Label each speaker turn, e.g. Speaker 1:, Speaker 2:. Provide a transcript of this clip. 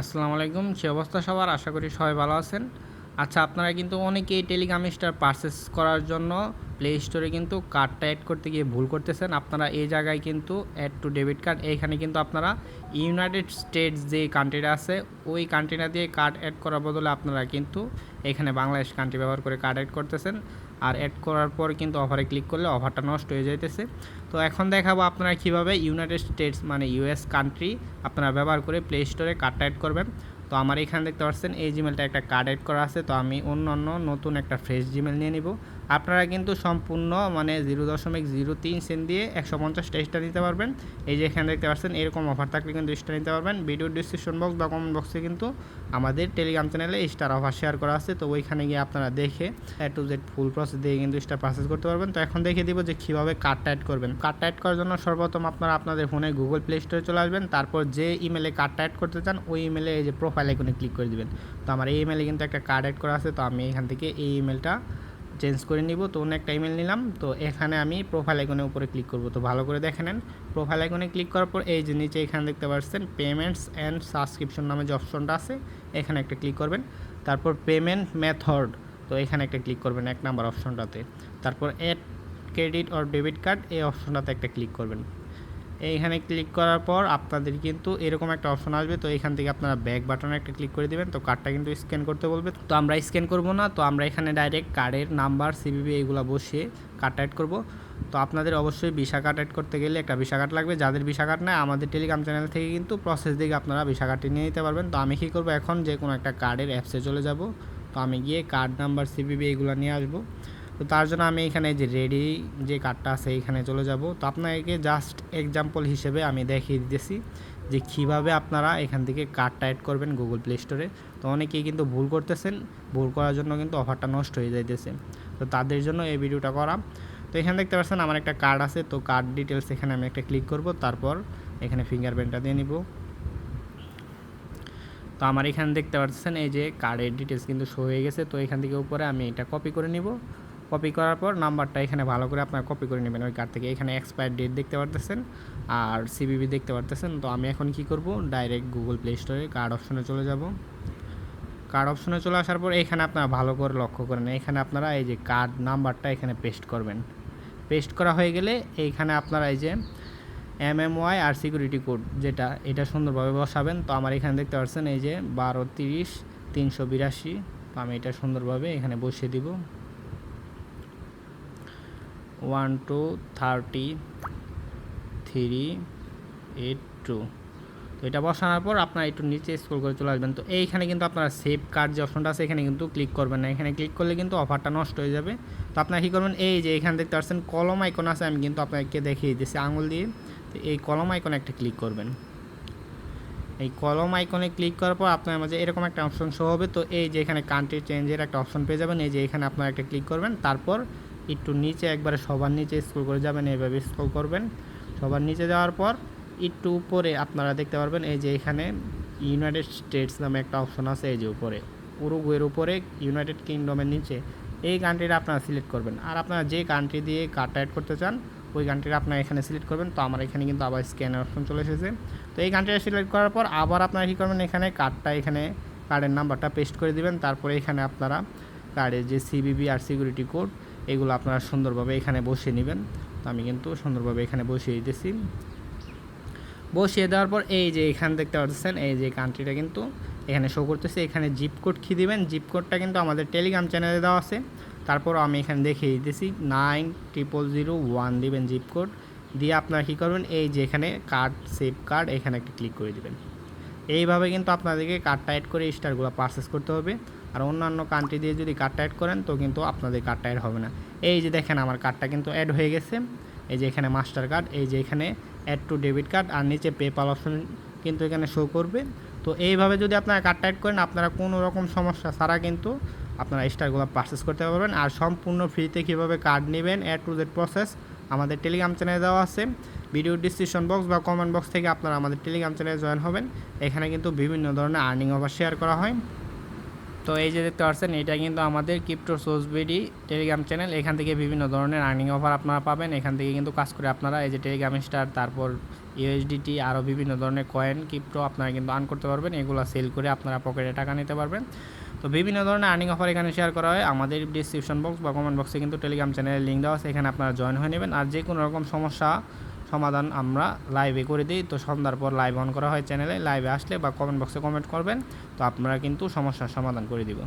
Speaker 1: আসসালামু আলাইকুম। কী অবস্থা সবার? আশা করি সবাই ভালো আছেন। আচ্ছা, আপনারা কিন্তু অনেকেই টেলিগ্রাম স্টার পারচেস করার জন্য প্লে স্টোরে কিন্তু কার্ডটা অ্যাড করতে গিয়ে ভুল করতেছেন। আপনারা এই জায়গায় কিন্তু অ্যাড টু ডেবিট কার্ড, এইখানে কিন্তু আপনারা ইউনাইটেড স্টেটস যে কান্ট্রিটা আছে ওই কান্ট্রিটা দিয়ে কার্ড অ্যাড করার বদলে আপনারা কিন্তু এখানে বাংলাদেশ কান্ট্রি ব্যবহার করে কার্ড অ্যাড করতেছেন। আর অ্যাড করার পর কিন্তু অফারে ক্লিক করলে অফারটা নষ্ট হয়ে যাইতেছে। তো এখন দেখাবো আপনারা কীভাবে ইউনাইটেড স্টেটস মানে ইউএস কান্ট্রি আপনারা ব্যবহার করে প্লে স্টোরে কার্ডটা অ্যাড করবেন। তো আমার এখানে দেখতে পাচ্ছেন এই জিমেলটা একটা কার্ড অ্যাড করা আছে। তো আমি অন্য নতুন একটা ফ্রেশ জিমেল নিয়ে নিব। আপনারা কিন্তু সম্পূর্ণ মানে 0.03 সেন্ট দিয়ে 150টা স্টার নিতে পারবেন। এই যে এখানে দেখতে পাচ্ছেন এরকম অফার থাকলে কিন্তু স্টার নিতে পারবেন। ভিডিও ডিসক্রিপশন বক্স বা কমেন্ট বক্সে কিন্তু আমাদের টেলিগ্রাম চ্যানেলে স্টার অফার শেয়ার করা আছে। তো ওইখানে গিয়ে আপনারা দেখে A to Z full process দিয়ে কিন্তু স্টার পারচেস করতে পারবেন। তো এখন দেখিয়ে দিব যে কীভাবে কার্ডটা অ্যাড করবেন। কার্ডটা অ্যাড করার জন্য সর্বপ্রথম আপনারা আপনাদের ফোনে গুগল প্লে স্টোরে চলে আসবেন। তারপর যে ইমেলে কার্ডটা অ্যাড করতে চান ওই ইমেলে এই যে প্রোফাইল আইকনে ক্লিক করে দিবেন। তো আমার এই ইমেলে কিন্তু একটা কার্ড অ্যাড করা আছে। তো আমি এখান থেকে এই ইমেলটা চেঞ্জ করে নিব। তো অন্য একটা ইমেল নিলাম। তো এখানে আমি প্রোফাইল আইকনের উপরে ক্লিক করব। তো ভালো করে দেখে নেন। প্রোফাইল আইকনে ক্লিক করার পর এই যে নিচে এখানে দেখতে পাচ্ছেন পেমেন্টস অ্যান্ড সাবস্ক্রিপশন নামে যে অপশনটা আছে এখানে একটা ক্লিক করবেন। তারপর পেমেন্ট মেথড, তো এখানে একটা ক্লিক করবেন 1 নাম্বার অপশনটাতে। তারপর add credit or debit card এই অপশনটাতে একটা ক্লিক করবেন। এইখানে ক্লিক করার পর আপনাদের কিন্তু এরকম একটা অপশন আসবে। তো এখান থেকে আপনারা ব্যাক বাটনে একটা ক্লিক করে দিবেন। তো কার্ডটা কিন্তু স্ক্যান করতে বলবে। তো আমরা স্ক্যান করব না, তো আমরা এখানে ডাইরেক্ট কার্ডের নাম্বার সিভিভি এইগুলো বসিয়ে কার্ডটা অ্যাড করব। তো আপনাদের অবশ্যই ভিসা কার্ড অ্যাড করতে গেলে একটা ভিসা কার্ড লাগবে। যাদের ভিসা কার্ড নেই আমাদের টেলিগ্রাম চ্যানেল থেকে কিন্তু প্রসেস দিকে আপনারা ভিসা কার্ডটি নিয়ে নিতে পারবেন। তো আমি কী করবো, এখন যে কোনো একটা কার্ডের অ্যাপসে চলে যাব। তো আমি গিয়ে কার্ড নাম্বার সিভিভি এইগুলো নিয়ে আসবো। তো তার জন্য আমি এখানে যে রেডি যে কার্ডটা আছে এখানে চলে যাব। তো আপনাকে জাস্ট এক্সাম্পল হিসেবে আমি দেখিয়ে দিতেছি যে কীভাবে আপনারা এখান থেকে কার্ডটা অ্যাড করবেন গুগল প্লে স্টোরে। তো অনেকেই কিন্তু ভুল করতেছেন, ভুল করার জন্য কিন্তু অফারটা নষ্ট হয়ে যাইতেছে। তো তাদের জন্য এই ভিডিওটা করা। তো এখানে দেখতে পাচ্ছেন আমার একটা কার্ড আছে। তো কার্ড ডিটেলস এখানে আমি একটা ক্লিক করব। তারপর এখানে ফিঙ্গারপ্রিন্টটা দিয়ে নিব। তো আমার এখানে দেখতে পাচ্ছেন এই যে কার্ডের ডিটেলস কিন্তু শো হয়ে গেছে। তো এখান থেকে উপরে আমি এটা কপি করে নিব। কপি করার পর নাম্বারটা এখানে ভালো করে আপনারা কপি করে নেবেন ওই কার্ড থেকে। এখানে এক্সপায়ার ডেট দেখতে পারতেছেন আর সিভিভি দেখতে পারতেছেন। তো আমি এখন কি করব, ডাইরেক্ট গুগল প্লে স্টোরে কার্ড অপশনে চলে যাব। কার্ড অপশনে চলে আসার পর এখানে আপনারা ভালো করে লক্ষ্য করেন, এখানে আপনারা এই যে কার্ড নাম্বারটা এখানে পেস্ট করবেন। পেস্ট করা হয়ে গেলে এইখানে আপনারা এই যে MMY আর সিকিউরিটি কোড যেটা এটা সুন্দরভাবে বসাবেন। তো আমার এখানে দেখতে পাচ্ছেন এই যে 1230-382। তো আমি এটা সুন্দরভাবে এখানে বসিয়ে দিব 1238382। তো এটা বসানোর পর আপনারা একটু নিচে স্ক্রল করে চলে আসবেন। তো এইখানে কিন্তু আপনারা সেভ কার্ড যে অপশনটা আছে এখানে কিন্তু ক্লিক করবেন না। এখানে ক্লিক করলে কিন্তু অফারটা নষ্ট হয়ে যাবে। তো আপনারা কী করবেন, এই যে এখানে দেখতে পাচ্ছেন কলম আইকন আছে, আমি কিন্তু আপনাকে দেখিয়ে দিচ্ছি আঙুল দিয়ে। তো এই কলম আইকনে একটা ক্লিক করবেন। এই কলম আইকনে ক্লিক করার পর আপনার মাঝে এরকম একটা অপশন শো হবে। তো এই যে এখানে কান্ট্রি চেঞ্জের একটা অপশন পেয়ে যাবেন। এই যে এখানে আপনারা একটা ক্লিক করবেন। তারপর একটু নিচে একবারে সবার নিচে স্ক্রল করে যাবেন, এইভাবে স্ক্রল করবেন। সবার নিচে যাওয়ার পর একটু উপরে আপনারা দেখতে পারবেন এই যে এখানে ইউনাইটেড স্টেটস নামে একটা অপশন আছে। এই যে উপরে উরুগুয়ের উপরে ইউনাইটেড কিংডমের নিচে এই কান্ট্রিটা আপনারা সিলেক্ট করবেন। আর আপনারা যে কান্ট্রি দিয়ে কার্ডটা অ্যাড করতে চান ওই কান্ট্রিটা আপনারা এখানে সিলেক্ট করবেন। তো আমার এখানে কিন্তু আবার স্ক্যানের অপশন চলে এসেছে। তো এই কান্ট্রিটা সিলেক্ট করার পর আবার আপনারা কী করবেন, এখানে কার্ডটা এখানে কার্ডের নাম্বারটা পেস্ট করে দিবেন। তারপরে এখানে আপনারা কার্ডের যে সিভিভি আর সিকিউরিটি কোড এগুলো আপনারা সুন্দরভাবে এখানে বসিয়ে নেবেন। তো আমি কিন্তু সুন্দরভাবে এখানে বসিয়ে দিতেছি। বসিয়ে দেওয়ার পর এই যে এখানে দেখতে পাচ্ছেন এই যে কান্ট্রিটা কিন্তু এখানে শো করতেছে। এখানে জিপ কোড কী দিবেন, জিপ কোডটা কিন্তু আমাদের টেলিগ্রাম চ্যানেলে দেওয়া আছে। তারপর আমি এখানে দেখিয়ে দিতেছি 900001 দিবেন জিপ কোড দিয়ে আপনারা কী করবেন, এই যে এখানে কার্ড সেভ কার্ড এখানে একটা ক্লিক করে দিবেন। এইভাবে কিন্তু আপনাদেরকে কার্ডটা অ্যাড করে স্টারগুলো পারচেস করতে হবে। আর অন্যান্য কান্ট্রি দিয়ে যদি কার্ডটা অ্যাড করেন তো কিন্তু আপনাদের কার্ডটা অ্যাড হবে না। এই যে দেখেন আমার কার্ডটা কিন্তু অ্যাড হয়ে গেছে। এই যে এখানে মাস্টার কার্ড, এই যে এখানে অ্যাড টু ডেবিট কার্ড আর নিচে পেপাল অপশন কিন্তু এখানে শো করবে। তো এইভাবে যদি আপনারা কার্ডটা অ্যাড করেন আপনারা কোনো রকম সমস্যা ছাড়া কিন্তু আপনারা স্টারগুলো পারচেস করতে পারবেন। আর সম্পূর্ণ ফ্রিতে কীভাবে কার্ড নেবেন A to Z প্রসেস আমাদের টেলিগ্রাম চ্যানেলে দেওয়া আছে। ভিডিও ডিসক্রিপশন বক্স বা কমেন্ট বক্স থেকে আপনারা আমাদের টেলিগ্রাম চ্যানেলে জয়েন হবেন। এখানে কিন্তু বিভিন্ন ধরনের আর্নিং অফার শেয়ার করা হয়। তো এই যে দেখতে পাচ্ছেন এটা কিন্তু আমাদের crypto source BD Telegram channel. এখান থেকে বিভিন্ন ধরনের আর্নিং অফার আপনারা পাবেন। এখান থেকে কিন্তু কাজ করে আপনারা এই যে টেলিগ্রাম স্টার, তারপর ইউএসডিটি, আরও বিভিন্ন ধরনের কয়েন ক্রিপ্টো আপনারা কিন্তু আর্ন করতে পারবেন। এগুলো সেল করে আপনারা পকেটে টাকা নিতে পারবেন। তো বিভিন্ন ধরনের আর্নিং অফার এখানে শেয়ার করা হয়। আমাদের ডিসক্রিপশন বক্স বা কমেন্ট বক্সে কিন্তু টেলিগ্রাম চ্যানেলের লিঙ্ক দেওয়া আছে, এখানে আপনারা জয়েন হয়ে নেবেন। আর যে কোনো রকম সমস্যা সমাধান আমরা লাইভে করে দিই। তো সন্ধ্যার পর লাইভ অন করা হয় চ্যানেলে, লাইভে আসলে বা কমেন্ট বক্সে কমেন্ট করবেন, তো আপনারা কিন্তু সমস্যার সমাধান করে দিব।